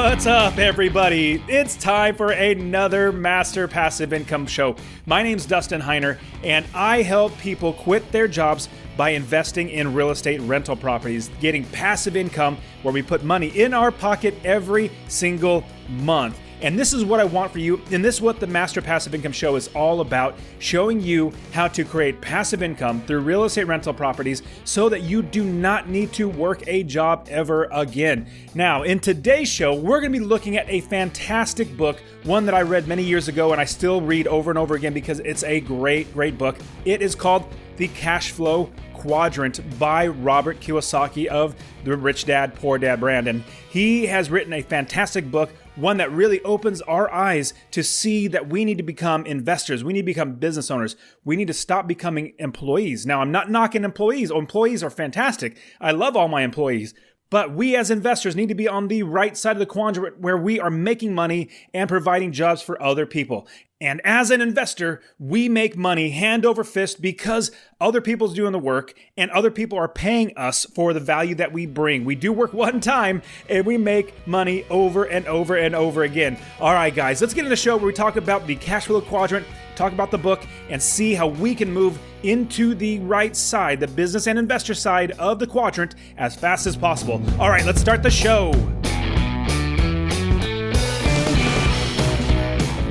What's up, everybody? It's time for another Master Passive Income show. My name's Dustin Heiner, and I help people quit their jobs by investing in real estate rental properties, getting passive income where we put money in our pocket every single month. And this is what I want for you, and this is what the Master Passive Income Show is all about, showing you how to create passive income through real estate rental properties so that you do not need to work a job ever again. Now, in today's show, we're going to be looking at a fantastic book, one that I read many years ago and I still read over and over again because it's a great, great book. It is called The Cashflow Quadrant by Robert Kiyosaki of the Rich Dad, Poor Dad brand. And he has written a fantastic book, one that really opens our eyes to see that we need to become investors. We need to become business owners. We need to stop becoming employees. Now, I'm not knocking employees. Employees are fantastic. I love all my employees. But we as investors need to be on the right side of the quadrant where we are making money and providing jobs for other people. And as an investor, we make money hand over fist because other people's doing the work and other people are paying us for the value that we bring. We do work one time and we make money over and over and over again. All right, guys, let's get into the show where we talk about the Cashflow Quadrant, talk about the book, and see how we can move into the right side, the business and investor side of the quadrant as fast as possible. All right, let's start the show.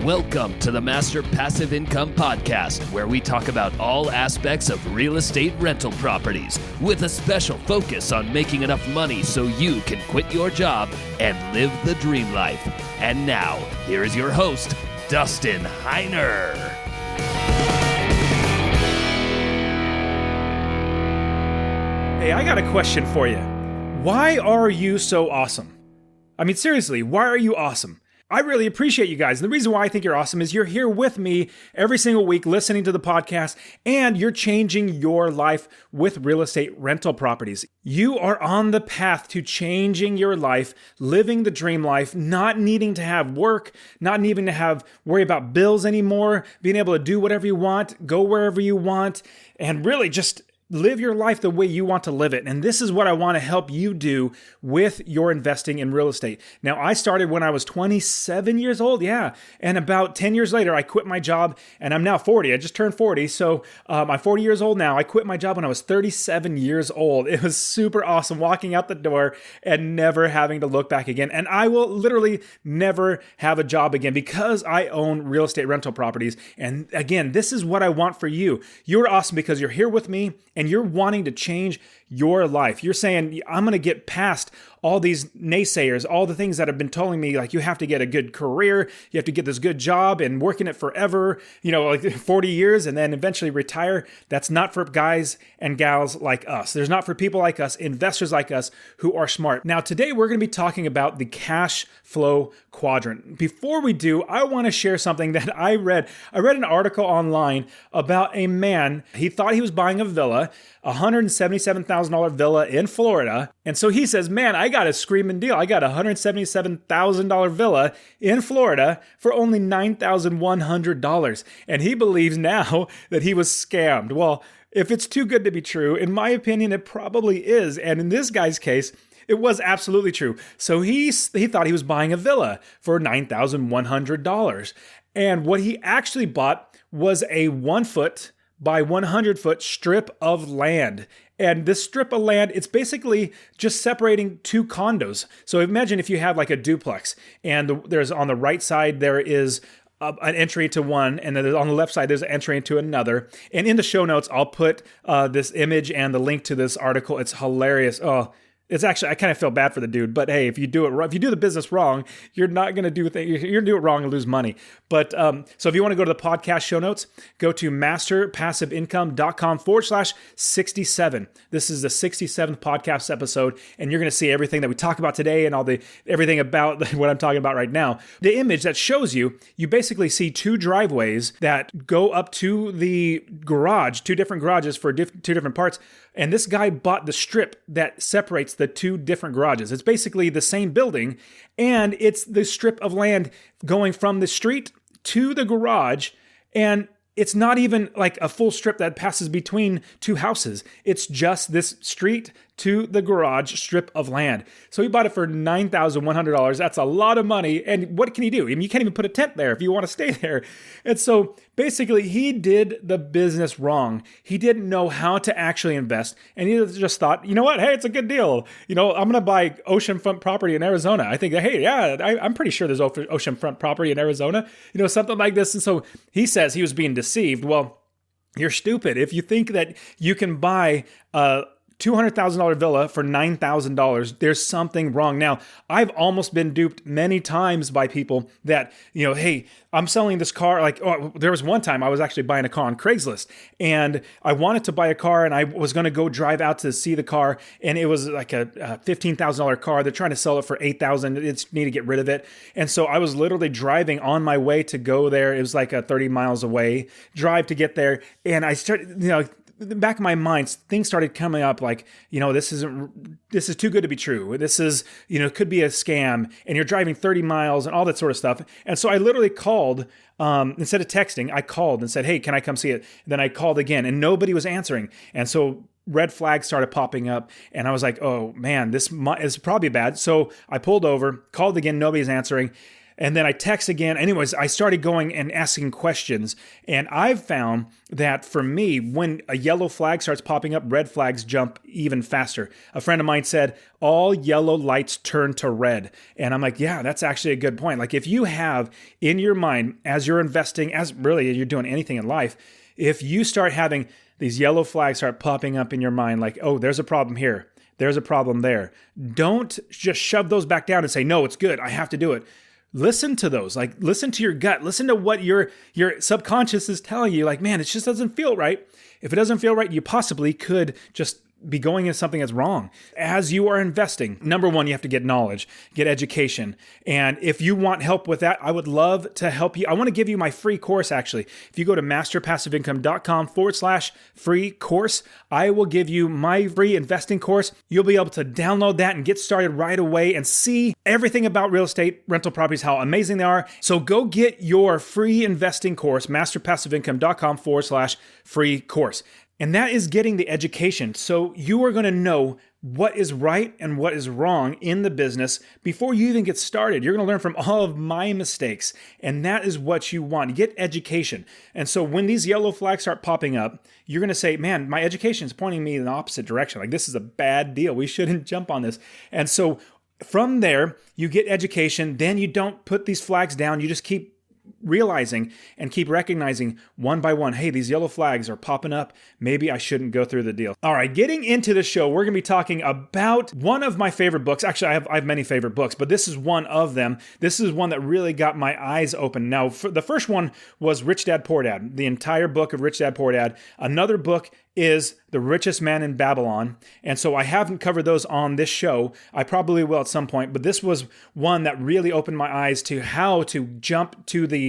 Welcome to the Master Passive Income Podcast, where we talk about all aspects of real estate rental properties with a special focus on making enough money so you can quit your job and live the dream life. And now, here is your host, Dustin Heiner. Hey, I got a question for you. Why are you so awesome? I mean, seriously, why are you awesome? I really appreciate you guys. And the reason why I think you're awesome is you're here with me every single week listening to the podcast, and you're changing your life with real estate rental properties. You are on the path to changing your life, living the dream life, not needing to have work, not needing to have worry about bills anymore, being able to do whatever you want, go wherever you want, and really just live your life the way you want to live it. And this is what I want to help you do with your investing in real estate. Now, I started when I was 27 years old. Yeah. And about 10 years later, I quit my job and I'm now 40. I just turned 40. So I'm 40 years old now. I quit my job when I was 37 years old. It was super awesome walking out the door and never having to look back again. And I will literally never have a job again because I own real estate rental properties. And again, this is what I want for you. You're awesome because you're here with me and you're wanting to change your life. You're saying, I'm going to get past all these naysayers, all the things that have been telling me, like, you have to get a good career, you have to get this good job and work in it forever, like 40 years and then eventually retire. That's not for guys and gals like us. There's not for people like us, investors like us who are smart. Now, today we're going to be talking about the cash flow quadrant. Before we do, I want to share something that I read. I read an article online about a man. He thought he was buying a villa, a $177,000 villa in Florida. And so he says, man, I got a screaming deal. I got a $177,000 villa in Florida for only $9,100. And he believes now that he was scammed. Well, if it's too good to be true, in my opinion, it probably is. And in this guy's case, it was absolutely true. So he thought he was buying a villa for $9,100. And what he actually bought was a 1 foot by 100 foot strip of land. And this strip of land, it's basically just separating two condos. So imagine if you have like a duplex and there's on the right side, there is an entry to one, and then on the left side, there's an entry into another. And in the show notes, I'll put this image and the link to this article. It's hilarious. Oh, it's actually, I kind of feel bad for the dude, but hey, if you do the business wrong, you're not going to do you're going to do it wrong and lose money. But so if you want to go to the podcast show notes, go to masterpassiveincome.com/67. This is the 67th podcast episode, and you're going to see everything that we talk about today and everything about what I'm talking about right now. The image that shows you basically see two driveways that go up to the garage, two different garages for two different parts. And this guy bought the strip that separates the two different garages. It's basically the same building, and it's the strip of land going from the street to the garage, and it's not even like a full strip that passes between two houses. It's just this street to the garage strip of land. So he bought it for $9,100. That's a lot of money. And what can he do? I mean, you can't even put a tent there if you want to stay there. And so basically he did the business wrong. He didn't know how to actually invest. And he just thought, you know what? Hey, it's a good deal. I'm going to buy oceanfront property in Arizona. I think, hey, yeah, I'm pretty sure there's oceanfront property in Arizona, something like this. And so he says he was being deceived. Well, you're stupid if you think that you can buy a $200,000 villa for $9,000. There's something wrong. Now, I've almost been duped many times by people that, hey, I'm selling this car. There was one time I was actually buying a car on Craigslist, and I wanted to buy a car, and I was going to go drive out to see the car, and it was like a $15,000 car. They're trying to sell it for $8,000. It's need to get rid of it. And so I was literally driving on my way to go there. It was like a 30 miles away drive to get there. And I started, in the back of my mind, things started coming up like, this is too good to be true. This is, could be a scam, and you're driving 30 miles and all that sort of stuff. And so I literally called, instead of texting, I called and said, hey, can I come see it? And then I called again, and nobody was answering. And so red flags started popping up, and I was like, oh man, this is probably bad. So I pulled over, called again, nobody's answering. And then I text again. Anyways, I started going and asking questions. And I've found that for me, when a yellow flag starts popping up, red flags jump even faster. A friend of mine said, all yellow lights turn to red. And I'm like, yeah, that's actually a good point. Like if you have in your mind, as you're investing, as really you're doing anything in life, if you start having these yellow flags start popping up in your mind, like, oh, there's a problem here, there's a problem there. Don't just shove those back down and say, no, it's good, I have to do it. Listen to those, listen to your gut, listen to what your subconscious is telling you. Like, man, it just doesn't feel right. If it doesn't feel right, you possibly could just be going into something that's wrong. As you are investing, number one, you have to get knowledge, get education. And if you want help with that, I would love to help you. I want to give you my free course, actually. If you go to masterpassiveincome.com/free course, I will give you my free investing course. You'll be able to download that and get started right away and see everything about real estate, rental properties, how amazing they are. So go get your free investing course, masterpassiveincome.com/free course. And that is getting the education. So you are going to know what is right and what is wrong in the business before you even get started. You're going to learn from all of my mistakes. And that is what you want. Get education. And so when these yellow flags start popping up, you're going to say, man, my education is pointing me in the opposite direction. Like, this is a bad deal. We shouldn't jump on this. And so from there, you get education. Then you don't put these flags down. You just keep realizing and keep recognizing one by one, hey, these yellow flags are popping up. Maybe I shouldn't go through the deal. All right, getting into the show, we're going to be talking about one of my favorite books. Actually, I have many favorite books, but this is one of them. This is one that really got my eyes open. Now, the first one was Rich Dad, Poor Dad, the entire book of Rich Dad, Poor Dad. Another book is The Richest Man in Babylon. And so I haven't covered those on this show. I probably will at some point, but this was one that really opened my eyes to how to jump to the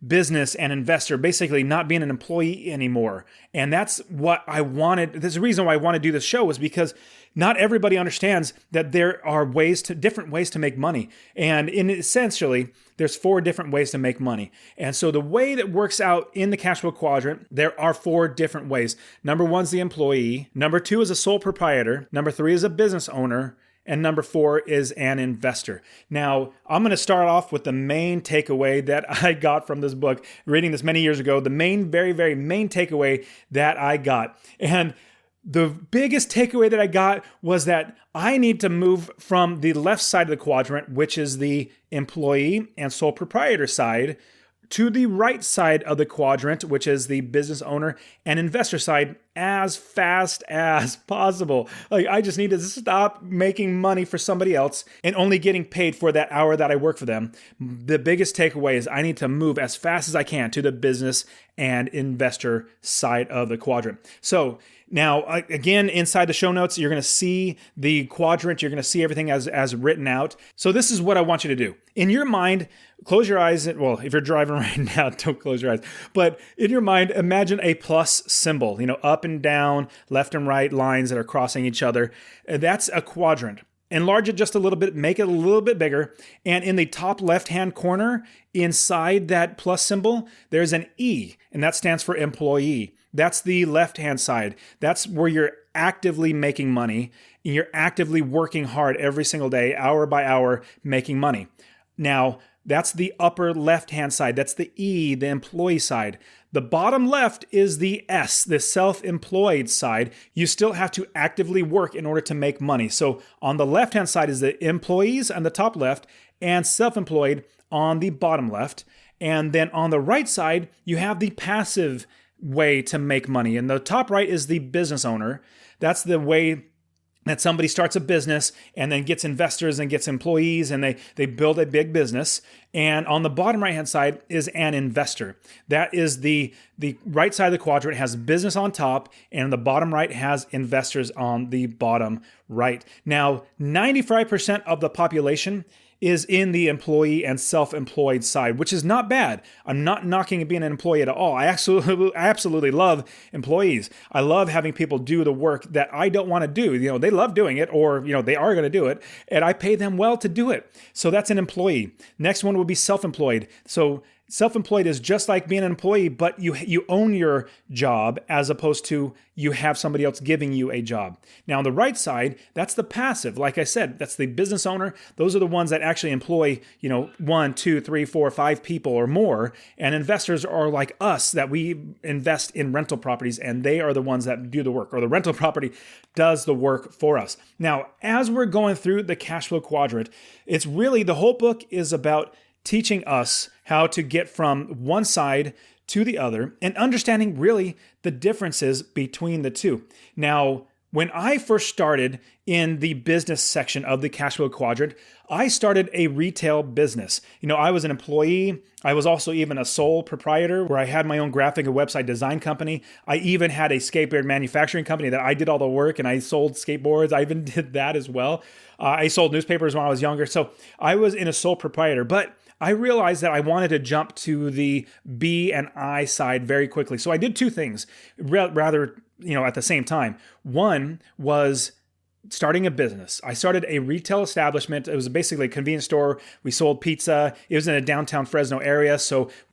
business and investor, basically not being an employee anymore. And that's what I wanted. There's a reason why I want to do this show, is because not everybody understands that there are different ways to make money. And essentially, there's 4 different ways to make money. And so the way that works out in the Cashflow Quadrant, there are 4 different ways. Number 1 is the employee. Number 2 is a sole proprietor. Number 3 is a business owner. And number 4 is an investor. Now, I'm going to start off with the main takeaway that I got from this book, reading this many years ago, the very, very main takeaway that I got. And the biggest takeaway that I got was that I need to move from the left side of the quadrant, which is the employee and sole proprietor side, to the right side of the quadrant, which is the business owner and investor side, as fast as possible. I just need to stop making money for somebody else and only getting paid for that hour that I work for them. The biggest takeaway is I need to move as fast as I can to the business and investor side of the quadrant. So now, again, inside the show notes, you're going to see the quadrant. You're going to see everything as written out. So this is what I want you to do. In your mind, close your eyes. Well, if you're driving right now, don't close your eyes. But in your mind, imagine a plus symbol, up and down, left and right lines that are crossing each other. That's a quadrant. Enlarge it just a little bit, make it a little bit bigger. And in the top left-hand corner, inside that plus symbol, there's an E, and that stands for employee. That's the left-hand side. That's where you're actively making money and you're actively working hard every single day, hour by hour, making money. Now, that's the upper left-hand side. That's the E, the employee side. The bottom left is the S, the self-employed side. You still have to actively work in order to make money. So on the left-hand side is the employees on the top left and self-employed on the bottom left. And then on the right side, you have the passive way to make money. And the top right is the business owner. That's the way that somebody starts a business and then gets investors and gets employees and they build a big business. And on the bottom right-hand side is an investor. That is the right side of the quadrant has business on top, and the bottom right has investors on the bottom right. Now, 95% of the population is in the employee and self-employed side, which is not bad. I'm not knocking being an employee at all. I absolutely love employees. I love having people do the work that I don't want to do. They love doing it, or they are going to do it, and I pay them well to do it. So that's an employee. Next one would be self-employed. So self-employed is just like being an employee, but you own your job as opposed to you have somebody else giving you a job. Now on the right side, that's the passive. Like I said, that's the business owner. Those are the ones that actually employ, 1, 2, 3, 4, 5 people or more. And investors are like us, that we invest in rental properties, and they are the ones that do the work, or the rental property does the work for us. Now, as we're going through the Cashflow Quadrant, it's really, the whole book is about teaching us how to get from one side to the other and understanding really the differences between the two. Now, when I first started in the business section of the Cashflow Quadrant, I started a retail business. I was an employee. I was also even a sole proprietor where I had my own graphic and website design company. I even had a skateboard manufacturing company that I did all the work, and I sold skateboards. I even did that as well. I sold newspapers when I was younger. So I was in a sole proprietor, but I realized that I wanted to jump to the B and I side very quickly. So I did two things rather, at the same time. One was starting a business. I started a retail establishment. It was basically a convenience store. We sold pizza. It was in a downtown Fresno area.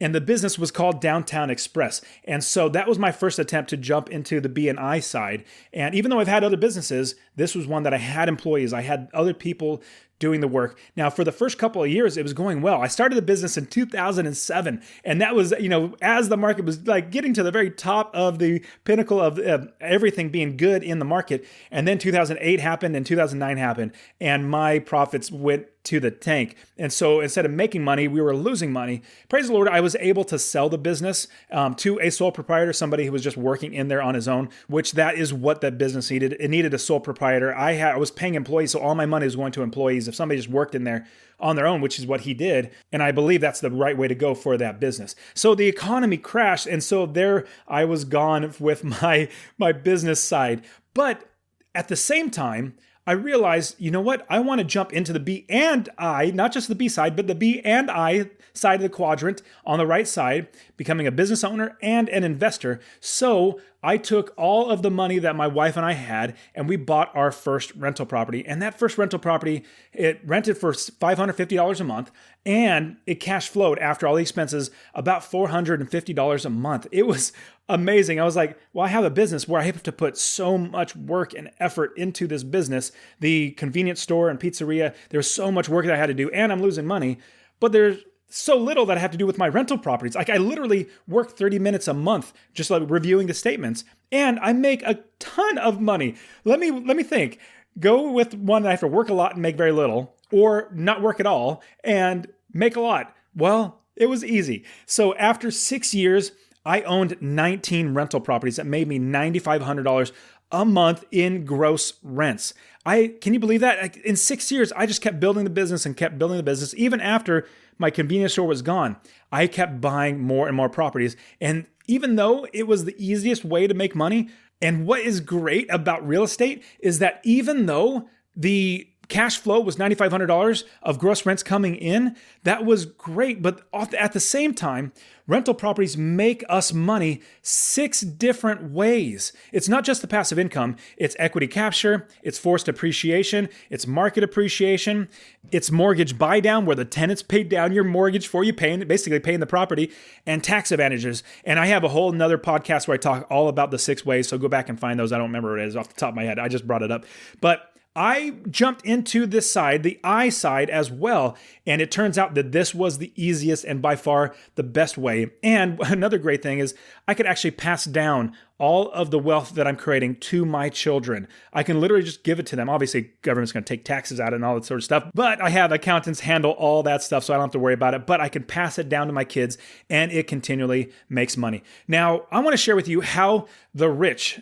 And the business was called Downtown Express. And so that was my first attempt to jump into the B&I side. And even though I've had other businesses, this was one that I had employees. I had other people doing the work. Now, for the first couple of years, it was going well. I started the business in 2007, and that was, as the market was like getting to the very top of the pinnacle of everything being good in the market. And then 2008 happened and 2009 happened, and my profits went to the tank. And so instead of making money, we were losing money. Praise the Lord, I was able to sell the business to a sole proprietor, somebody who was just working in there on his own, which that is what that business needed. It needed a sole proprietor. I was paying employees, so all my money was going to employees. If somebody just worked in there on their own, which is what he did, and I believe that's the right way to go for that business. So the economy crashed, and so there I was gone with my business side. But at the same time, I realized, I want to jump into the B and I, not just the B side, but the B and I side of the quadrant on the right side, becoming a business owner and an investor. So I took all of the money that my wife and I had, and we bought our first rental property. And that first rental property, it rented for $550 a month, and it cash flowed after all the expenses about $450 a month. It was amazing. I was like, well, I have a business where I have to put so much work and effort into this business. The convenience store and pizzeria, there's so much work that I had to do, and I'm losing money, but there's so little that I have to do with my rental properties. Like I literally work 30 minutes a month just like reviewing the statements, and I make a ton of money. Let me think. Go with one that I have to work a lot and make very little, or not work at all and make a lot. Well, it was easy. So after 6 years, I owned 19 rental properties that made me $9,500 a month in gross rents. Can you believe that? In 6 years, I just kept building the business and kept building the business. Even after my convenience store was gone, I kept buying more and more properties. And even though it was the easiest way to make money, and what is great about real estate is that even though the cash flow was $9,500 of gross rents coming in. That was great. But at the same time, rental properties make us money 6 different ways. It's not just the passive income. It's equity capture. It's forced appreciation. It's market appreciation. It's mortgage buy down, where the tenants pay down your mortgage for you, basically paying the property, and tax advantages. And I have a whole nother podcast where I talk all about the 6 ways. So go back and find those. I don't remember what it is off the top of my head. I just brought it up. But I jumped into this side, the I side as well, and it turns out that this was the easiest and by far the best way. And another great thing is I could actually pass down all of the wealth that I'm creating to my children. I can literally just give it to them. Obviously, government's going to take taxes out and all that sort of stuff, but I have accountants handle all that stuff, so I don't have to worry about it, but I can pass it down to my kids, and it continually makes money. Now, I want to share with you how the rich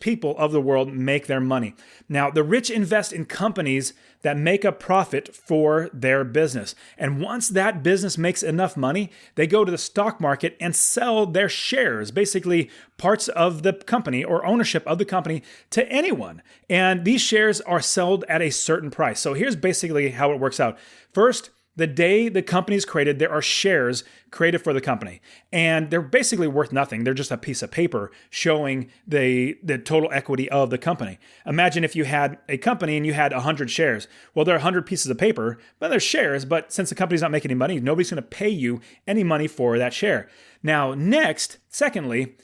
people of the world make their money. Now, the rich invest in companies that make a profit for their business. And once that business makes enough money, they go to the stock market and sell their shares, basically parts of the company or ownership of the company, to anyone. And these shares are sold at a certain price. So here's basically how it works out. First, the day the company is created, there are shares created for the company, and they're basically worth nothing. They're just a piece of paper showing the total equity of the company. Imagine if you had a company and you had 100 shares. Well, there are 100 pieces of paper, but they're shares, but since the company's not making any money, nobody's going to pay you any money for that share. Now, secondly,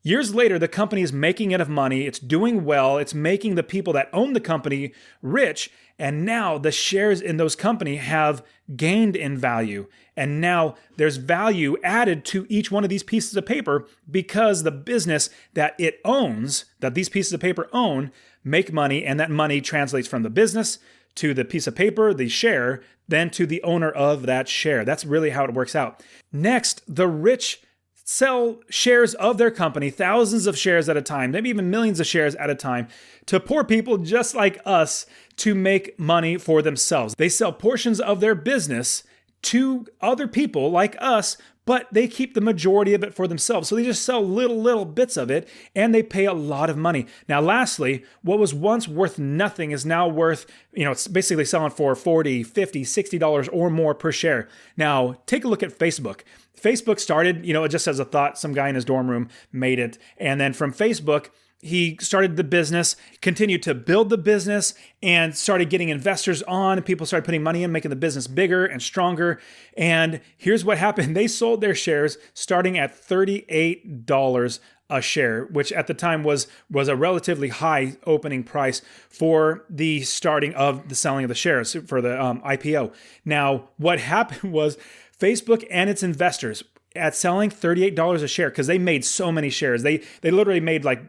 years later, the company is making enough money, it's doing well, it's making the people that own the company rich, and now the shares in those companies have gained in value. And now there's value added to each one of these pieces of paper because the business that it owns, that these pieces of paper own, make money, and that money translates from the business to the piece of paper, the share, then to the owner of that share. That's really how it works out. Next, the rich sell shares of their company, thousands of shares at a time, maybe even millions of shares at a time, to poor people just like us to make money for themselves. They sell portions of their business to other people like us, but they keep the majority of it for themselves. So they just sell little bits of it, and they pay a lot of money. Now, lastly, what was once worth nothing is now worth, it's basically selling for $40, $50, $60 or more per share. Now, take a look at Facebook. Facebook started, just as a thought, some guy in his dorm room made it. And then from Facebook, he started the business, continued to build the business, and started getting investors on, and people started putting money in, making the business bigger and stronger. And here's what happened. They sold their shares starting at $38 a share, which at the time was a relatively high opening price for the starting of the selling of the shares for the IPO. Now, what happened was Facebook and its investors, at selling $38 a share, because they made so many shares, they literally made like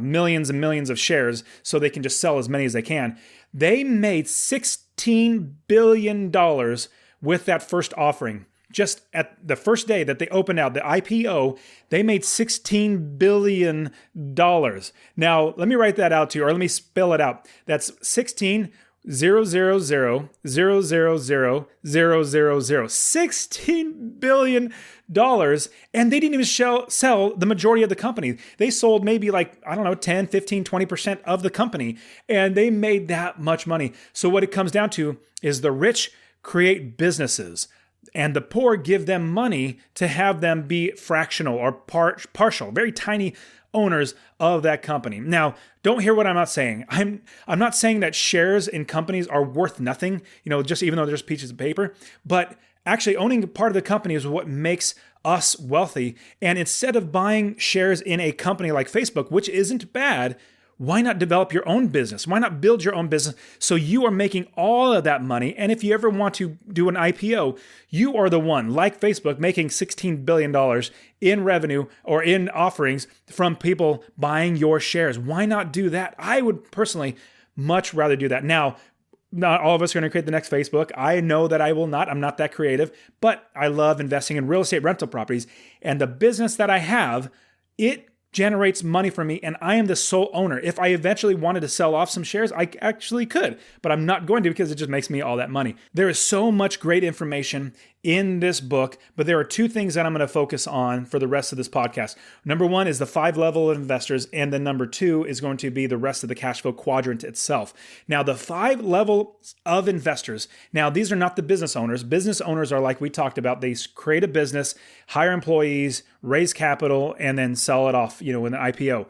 millions and millions of shares so they can just sell as many as they can. They made $16 billion with that first offering. Just at the first day that they opened out, the IPO, they made $16 billion. Now, let me write that out to you, or let me spell it out. That's 16 000 000 000 $16 billion, and they didn't even sell the majority of the company. They sold maybe 10, 15, 20% of the company, and they made that much money. So what it comes down to is the rich create businesses, and the poor give them money to have them be fractional or partial, very tiny owners of that company. Now, don't hear what I'm not saying. I'm not saying that shares in companies are worth nothing, just even though they're just pieces of paper, but actually owning part of the company is what makes us wealthy. And instead of buying shares in a company like Facebook, which isn't bad, why not develop your own business? Why not build your own business so you are making all of that money? And if you ever want to do an IPO, you are the one, like Facebook, making $16 billion in revenue or in offerings from people buying your shares. Why not do that? I would personally much rather do that. Now, not all of us are going to create the next Facebook. I know that I will not. I'm not that creative, but I love investing in real estate rental properties. And the business that I have, it generates money for me, and I am the sole owner. If I eventually wanted to sell off some shares, I actually could, but I'm not going to because it just makes me all that money. There is so much great information in this book, but there are two things that I'm going to focus on for the rest of this podcast. Number one is the 5 level of investors, and then number 2 is going to be the rest of the cash flow quadrant itself. Now, the 5 levels of investors, now these are not the business owners. Business owners are like we talked about. They create a business, hire employees, raise capital, and then sell it off, in an IPO.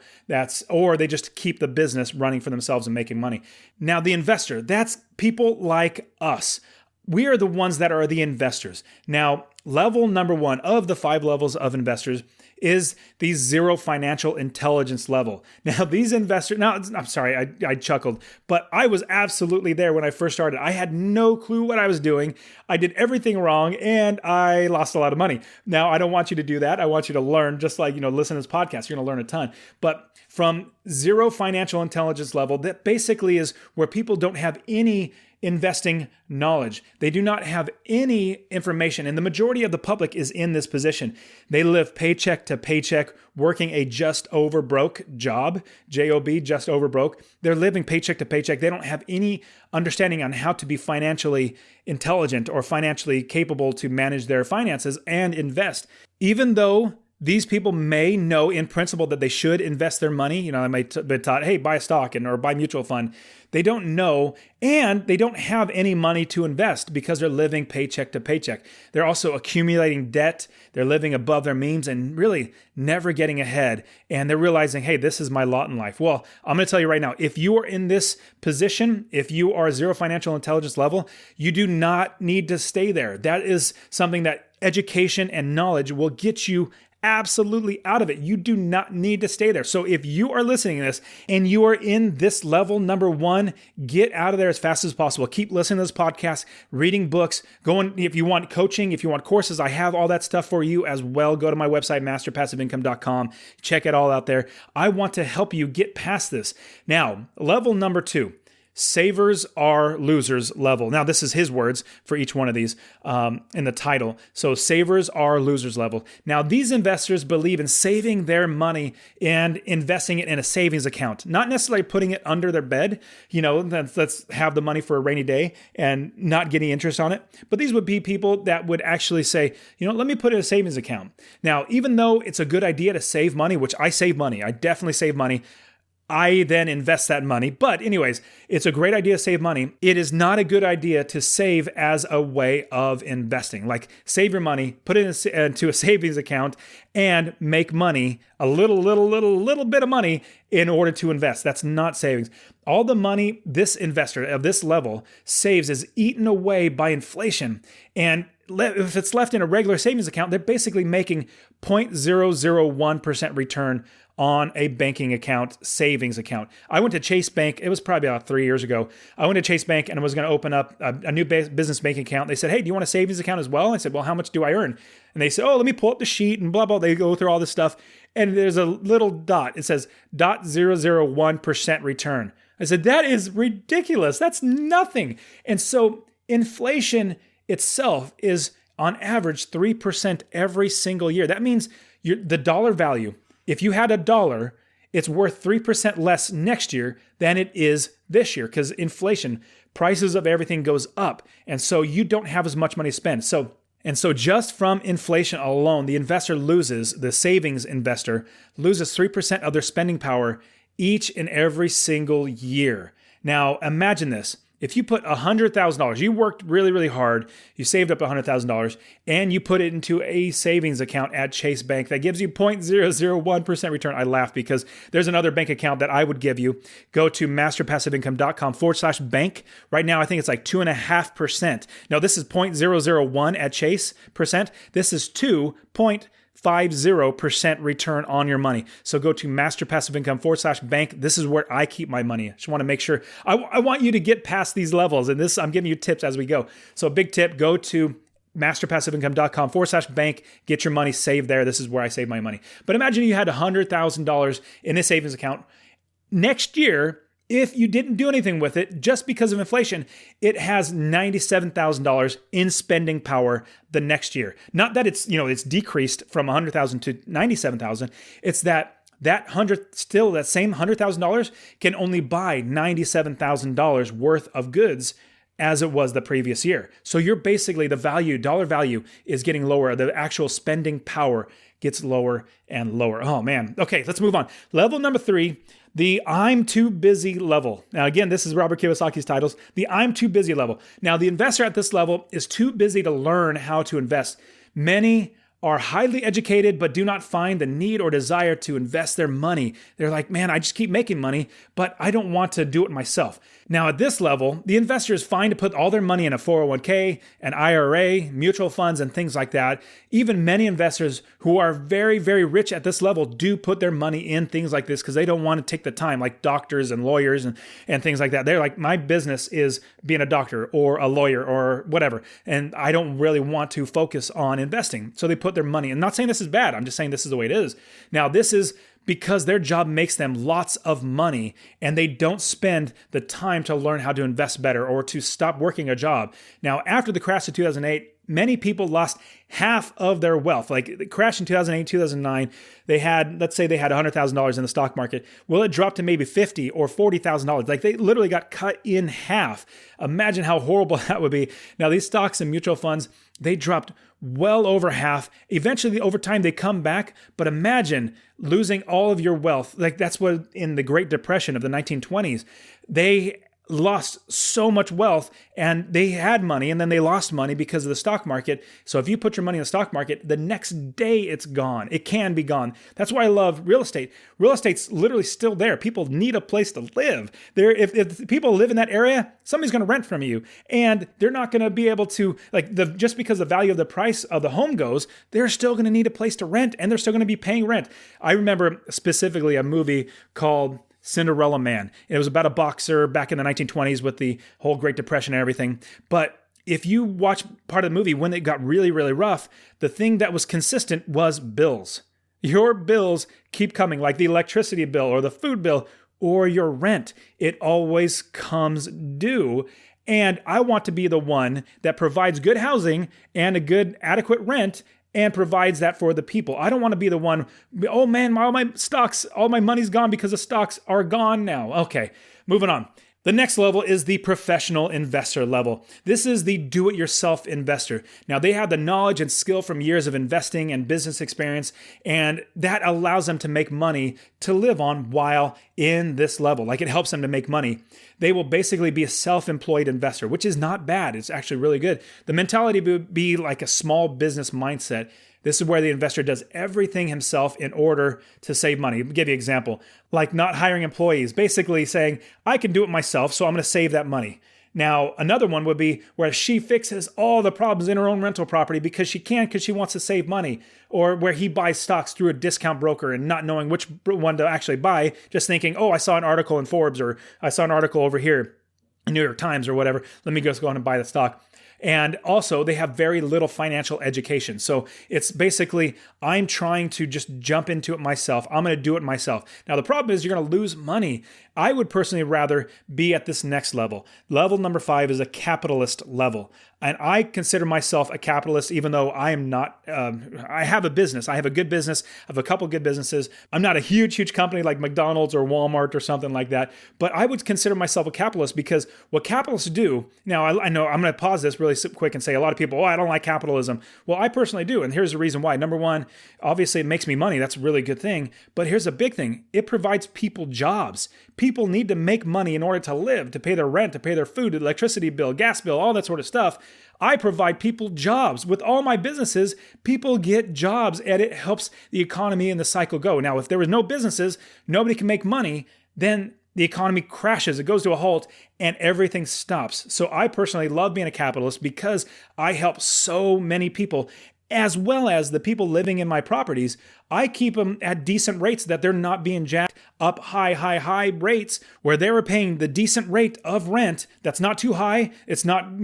Or they just keep the business running for themselves and making money. Now, the investor, that's people like us. We are the ones that are the investors. Now, level number 1 of the 5 levels of investors is the zero financial intelligence level. Now, these investors, I'm sorry, I chuckled, but I was absolutely there when I first started. I had no clue what I was doing. I did everything wrong and I lost a lot of money. Now, I don't want you to do that. I want you to learn, just like, listen to this podcast. You're going to learn a ton. But from zero financial intelligence level, that basically is where people don't have any investing knowledge. They do not have any information, and the majority of the public is in this position. They live paycheck to paycheck, working a just over broke job, J-O-B, just over broke. They're living paycheck to paycheck. They don't have any understanding on how to be financially intelligent or financially capable to manage their finances and invest. Even though these people may know in principle that they should invest their money. They might have been taught, hey, buy a stock or buy a mutual fund. They don't know, and they don't have any money to invest because they're living paycheck to paycheck. They're also accumulating debt. They're living above their means and really never getting ahead. And they're realizing, hey, this is my lot in life. Well, I'm going to tell you right now, if you are in this position, if you are zero financial intelligence level, you do not need to stay there. That is something that education and knowledge will get you absolutely out of it. You do not need to stay there. So if you are listening to this and you are in this level, number 1, get out of there as fast as possible. Keep listening to this podcast, reading books, going, if you want coaching, if you want courses, I have all that stuff for you as well. Go to my website, masterpassiveincome.com. Check it all out there. I want to help you get past this. Now, level number 2. Savers are losers level. Now, this is his words for each one of these in the title. So savers are losers level. Now, these investors believe in saving their money and investing it in a savings account, not necessarily putting it under their bed. Let's have the money for a rainy day and not get any interest on it. But these would be people that would actually say, let me put it in a savings account. Now, even though it's a good idea to save money, which I save money, I definitely save money. I then invest that money. But anyways, it's a great idea to save money. It is not a good idea to save as a way of investing. Like save your money, put it into a savings account and make money, a little bit of money in order to invest. That's not savings. All the money this investor of this level saves is eaten away by inflation. And if it's left in a regular savings account, they're basically making 0.001% return on a banking account, savings account. I went to Chase Bank. It was probably about 3 years ago. I went to Chase Bank and I was going to open up a new business banking account. They said, hey, do you want a savings account as well? I said, well, how much do I earn? And they said, oh, let me pull up the sheet and blah, blah. They go through all this stuff. And there's a little dot. It says 0.001% return. I said, that is ridiculous. That's nothing. And so inflation itself is on average 3% every single year. That means the dollar value, if you had $1, it's worth 3% less next year than it is this year because inflation, prices of everything goes up. And so you don't have as much money to spend. So just from inflation alone, the savings investor loses 3% of their spending power each and every single year. Now, imagine this. If you put $100,000, you worked really, really hard, you saved up $100,000, and you put it into a savings account at Chase Bank that gives you 0.001% return. I laugh because there's another bank account that I would give you. Go to masterpassiveincome.com/bank. Right now, I think it's like 2.5%. No, this is 0.001 at Chase percent. This is 2.50% return on your money. So go to masterpassiveincome.com/bank. This is where I keep my money. I just want to make sure I want you to get past these levels. And I'm giving you tips as we go. So a big tip, go to masterpassiveincome.com/bank, get your money saved there. This is where I save my money. But imagine you had $100,000 in this savings account. Next year, if you didn't do anything with it, just because of inflation, it has $97,000 in spending power the next year. Not that it's decreased from $100,000 to $97,000. It's that same $100,000 can only buy $97,000 worth of goods as it was the previous year. So you're basically, the value, dollar value is getting lower. The actual spending power gets lower and lower. Oh man. Okay, let's move on. Level number 3, the I'm too busy level. Now again, this is Robert Kiyosaki's titles, the I'm too busy level. Now the investor at this level is too busy to learn how to invest. Many are highly educated but do not find the need or desire to invest their money. They're like, man, I just keep making money, but I don't want to do it myself. Now at this level, the investor is fine to put all their money in a 401k, an IRA, mutual funds, and things like that. Even many investors who are very, very rich at this level do put their money in things like this because they don't want to take the time, like doctors and lawyers and things like that. They're like, my business is being a doctor or a lawyer or whatever, and I don't really want to focus on investing. So they put their money. I'm not saying this is bad. I'm just saying this is the way it is. Now, this is because their job makes them lots of money and they don't spend the time to learn how to invest better or to stop working a job. Now, after the crash of 2008, many people lost half of their wealth. Like the crash in 2008, 2009, they had, let's say they had $100,000 in the stock market. Well, it dropped to maybe $50,000 or $40,000. Like they literally got cut in half. Imagine how horrible that would be. Now, these stocks and mutual funds, they dropped well over half. Eventually, over time, they come back. But imagine losing all of your wealth. Like that's what in the Great Depression of the 1920s, they lost so much wealth and they had money and then they lost money because of the stock market. So if you put your money in the stock market, the next day it's gone. It can be gone. That's why I love real estate. Real estate's literally still there. People need a place to live. If people live in that area, somebody's going to rent from you and they're not going to be able to, just because the value of the price of the home goes, they're still going to need a place to rent and they're still going to be paying rent. I remember specifically a movie called Cinderella Man. It was about a boxer back in the 1920s with the whole Great Depression and everything. But if you watch part of the movie, when it got really, really rough, the thing that was consistent was bills. Your bills keep coming, like the electricity bill or the food bill or your rent. It always comes due. And I want to be the one that provides good housing and a good, adequate rent and provides that for the people. I don't want to be the one, oh man, all my stocks, all my money's gone because the stocks are gone now. Okay, moving on. The next level is the professional investor level. This is the do-it-yourself investor. Now, they have the knowledge and skill from years of investing and business experience, and that allows them to make money to live on while in this level. Like it helps them to make money. They will basically be a self-employed investor, which is not bad. It's actually really good. The mentality would be like a small business mindset. This is where the investor does everything himself in order to save money. I'll give you an example, like not hiring employees, basically saying, I can do it myself, so I'm going to save that money. Now, another one would be where she fixes all the problems in her own rental property because she wants to save money, or where he buys stocks through a discount broker and not knowing which one to actually buy, just thinking, oh, I saw an article in Forbes or I saw an article over here in New York Times or whatever. Let me just go on and buy the stock. And also, they have very little financial education. So it's basically, I'm trying to just jump into it myself. I'm going to do it myself. Now, the problem is you're going to lose money. I would personally rather be at this next level. Level number 5 is a capitalist level. And I consider myself a capitalist, even though I am not, I have a business. I have a good business. I have a couple good businesses. I'm not a huge company like McDonald's or Walmart or something like that. But I would consider myself a capitalist because what capitalists do, now I know I'm going to pause this really quick and say a lot of people, oh, I don't like capitalism. Well, I personally do. And here's the reason why. Number one, obviously it makes me money. That's a really good thing. But here's a big thing. It provides people jobs. People need to make money in order to live, to pay their rent, to pay their food, electricity bill, gas bill, all that sort of stuff. I provide people jobs. With all my businesses, people get jobs and it helps the economy and the cycle go. Now, if there was no businesses, nobody can make money, then the economy crashes, it goes to a halt, and everything stops. So I personally love being a capitalist because I help so many people, as well as the people living in my properties. I keep them at decent rates that they're not being jacked up high rates where they were paying the decent rate of rent that's not too high. It's not,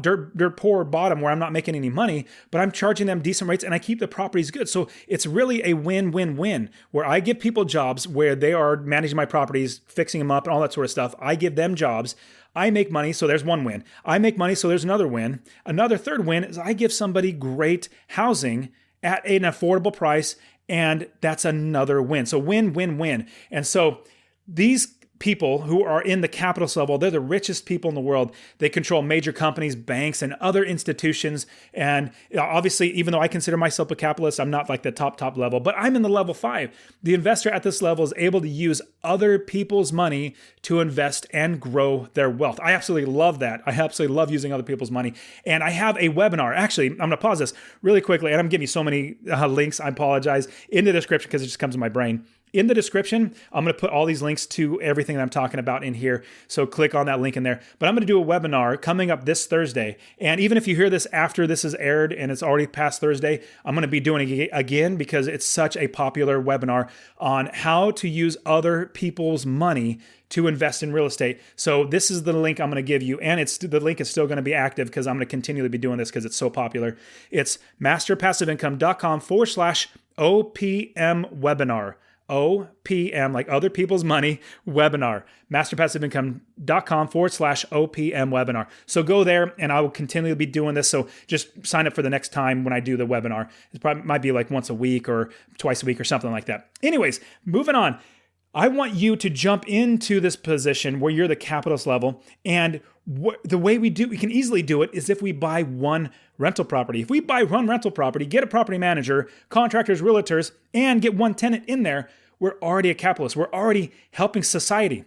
dirt poor bottom where I'm not making any money, but I'm charging them decent rates and I keep the properties good. So it's really a win-win-win where I give people jobs where they are managing my properties, fixing them up and all that sort of stuff. I give them jobs. I make money, so there's one win. I make money, so there's another win. Another third win is I give somebody great housing at an affordable price, and that's another win. So win. And so these people who are in the capitalist level. They're the richest people in the world. They control major companies, banks, and other institutions. And obviously, even though I consider myself a capitalist, I'm not like the top level, but I'm in the level 5. The investor at this level is able to use other people's money to invest and grow their wealth. I absolutely love that. I absolutely love using other people's money. And I have a webinar. Actually, I'm going to pause this really quickly, and I'm giving you so many links. I apologize, in the description because it just comes to my brain. In the description, I'm going to put all these links to everything that I'm talking about in here. So click on that link in there. But I'm going to do a webinar coming up this Thursday. And even if you hear this after this is aired and it's already past Thursday, I'm going to be doing it again because it's such a popular webinar on how to use other people's money to invest in real estate. So this is the link I'm going to give you. And the link is still going to be active because I'm going to continually be doing this because it's so popular. It's masterpassiveincome.com/OPM webinar. OPM, like other people's money webinar, masterpassiveincome.com/OPM webinar. So go there and I will continually be doing this. So just sign up for the next time when I do the webinar. It probably might be like once a week or twice a week or something like that. Anyways, moving on. I want you to jump into this position where you're the capitalist level. And the way we can easily do it is if we buy one rental property. If we buy one rental property, get a property manager, contractors, realtors, and get one tenant in there, we're already a capitalist. We're already helping society.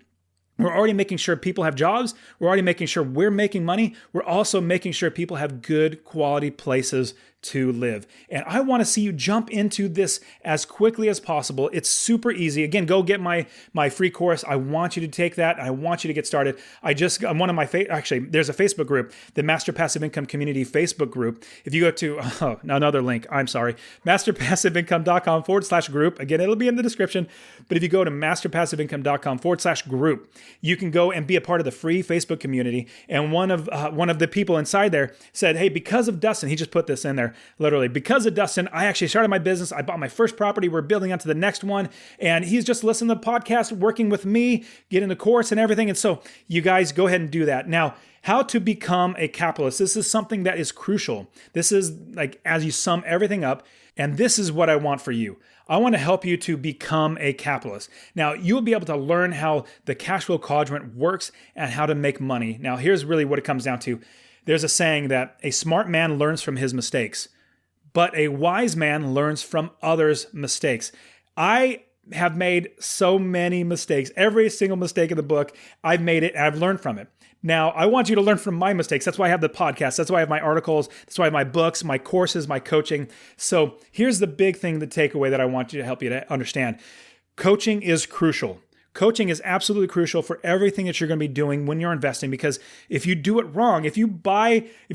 We're already making sure people have jobs. We're already making sure we're making money. We're also making sure people have good quality places to live. And I want to see you jump into this as quickly as possible. It's super easy. Again, go get my free course. I want you to take that. I want you to get started. There's a Facebook group, the Master Passive Income Community Facebook group. If you go to another link, I'm sorry, masterpassiveincome.com/group. Again, it'll be in the description. But if you go to masterpassiveincome.com/group, you can go and be a part of the free Facebook community. And one of the people inside there said, hey, because of Dustin, he just put this in there, literally, because of Dustin, I actually started my business. I bought my first property. We're building on to the next one. And he's just listening to the podcast, working with me, getting the course and everything. And so you guys go ahead and do that. Now, how to become a capitalist. This is something that is crucial. This is like, as you sum everything up, and this is what I want for you. I want to help you to become a capitalist. Now, you'll be able to learn how the Cashflow Quadrant works and how to make money. Now, here's really what it comes down to. There's a saying that a smart man learns from his mistakes, but a wise man learns from others' mistakes. I have made so many mistakes. Every single mistake in the book, I've made it and I've learned from it. Now, I want you to learn from my mistakes. That's why I have the podcast. That's why I have my articles. That's why I have my books, my courses, my coaching. So here's the big thing, the takeaway that I want you to help you to understand. Coaching is crucial. Coaching is absolutely crucial for everything that you're going to be doing when you're investing, because if you do it wrong, if you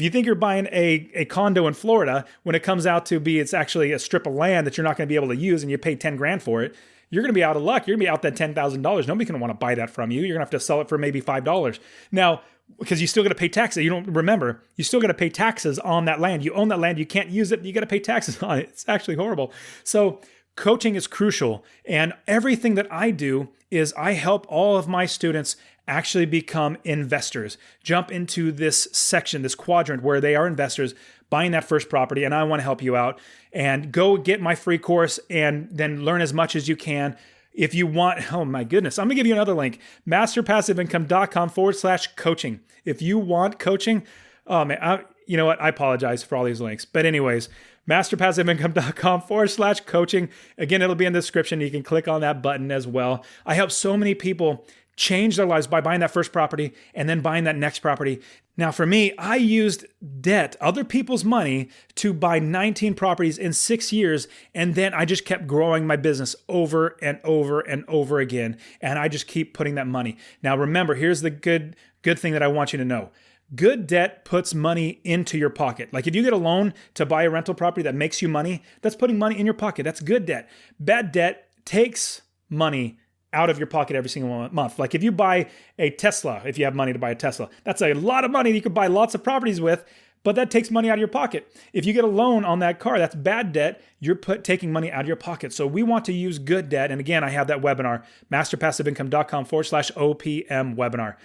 think you're buying a condo in Florida, when it comes out to be, it's actually a strip of land that you're not going to be able to use and you pay 10 grand for it, you're going to be out of luck. You're going to be out that $10,000. Nobody's going to want to buy that from you. You're going to have to sell it for maybe $5. Now, because you still got to pay taxes. You don't remember, you still got to pay taxes on that land. You own that land. You can't use it. You got to pay taxes on it. It's actually horrible. So coaching is crucial. And everything that I do is I help all of my students actually become investors, jump into this section, this quadrant where they are investors, buying that first property. And I want to help you out, and go get my free course and then learn as much as you can. If you want, oh my goodness, I'm going to give you another link, masterpassiveincome.com/coaching. If you want coaching, oh man, you know what? I apologize for all these links. But anyways, masterpassiveincome.com/coaching. Again, it'll be in the description. You can click on that button as well. I help so many people change their lives by buying that first property and then buying that next property. Now, for me, I used debt, other people's money, to buy 19 properties in 6 years. And then I just kept growing my business over and over and over again. And I just keep putting that money. Now, remember, here's the good thing that I want you to know. Good debt puts money into your pocket. Like if you get a loan to buy a rental property that makes you money, that's putting money in your pocket. That's good debt. Bad debt takes money out of your pocket every single month. Like if you buy a Tesla, if you have money to buy a Tesla, that's a lot of money that you could buy lots of properties with, but that takes money out of your pocket. If you get a loan on that car, that's bad debt. You're taking money out of your pocket. So we want to use good debt. And again, I have that webinar, masterpassiveincome.com/OPM webinar.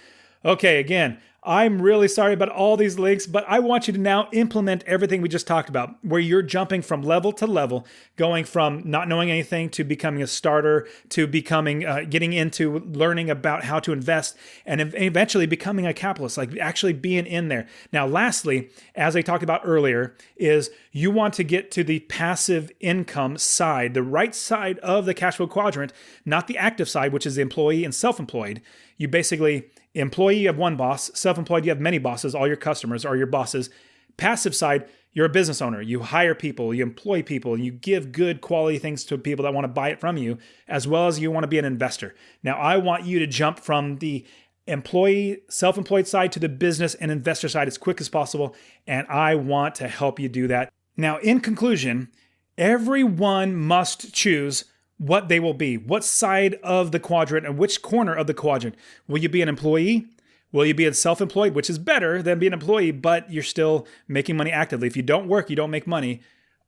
Okay, again, I'm really sorry about all these links, but I want you to now implement everything we just talked about, where you're jumping from level to level, going from not knowing anything to becoming a starter, to becoming, getting into learning about how to invest, and eventually becoming a capitalist, like actually being in there. Now, lastly, as I talked about earlier, is you want to get to the passive income side, the right side of the cash flow quadrant, not the active side, which is the employee and self-employed. You basically, employee, you have one boss. Self-employed, you have many bosses. All your customers are your bosses. Passive side, you're a business owner. You hire people, you employ people, and you give good quality things to people that want to buy it from you, as well as you want to be an investor. Now, I want you to jump from the employee, self-employed side to the business and investor side as quick as possible, and I want to help you do that. Now, in conclusion, everyone must choose what they will be, what side of the quadrant and which corner of the quadrant. Will you be an employee? Will you be a self-employed, which is better than being an employee, but you're still making money actively. If you don't work, you don't make money.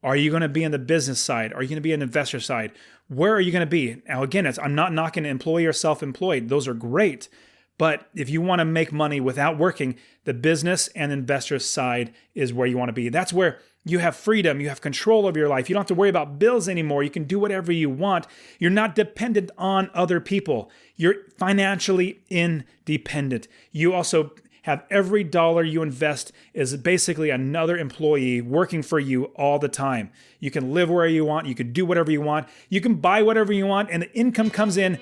Are you going to be in the business side? Are you going to be an investor side? Where are you going to be? Now, again, I'm not knocking employee or self-employed. Those are great. But if you want to make money without working, the business and investor side is where you want to be. That's where you have freedom. You have control of your life. You don't have to worry about bills anymore. You can do whatever you want. You're not dependent on other people. You're financially independent. You also have every dollar you invest is basically another employee working for you all the time. You can live where you want. You can do whatever you want. You can buy whatever you want, and the income comes in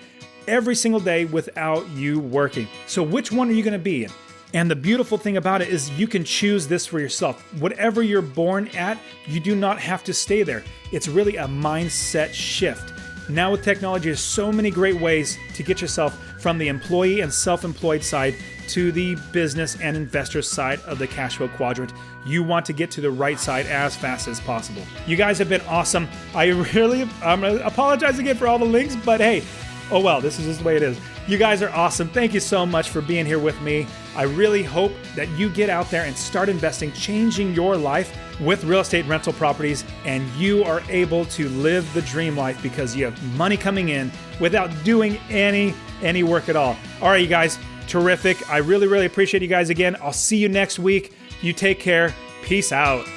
every single day without you working. So which one are you going to be in? And the beautiful thing about it is you can choose this for yourself. Whatever you're born at, you do not have to stay there. It's really a mindset shift. Now with technology, there's so many great ways to get yourself from the employee and self-employed side to the business and investor side of the cash flow quadrant. You want to get to the right side as fast as possible. You guys have been awesome. I'm going to apologize again for all the links, but hey, oh well, this is just the way it is. You guys are awesome. Thank you so much for being here with me. I really hope that you get out there and start investing, changing your life with real estate rental properties, and you are able to live the dream life because you have money coming in without doing any work at all. All right, you guys, terrific. I really appreciate you guys again. I'll see you next week. You take care. Peace out.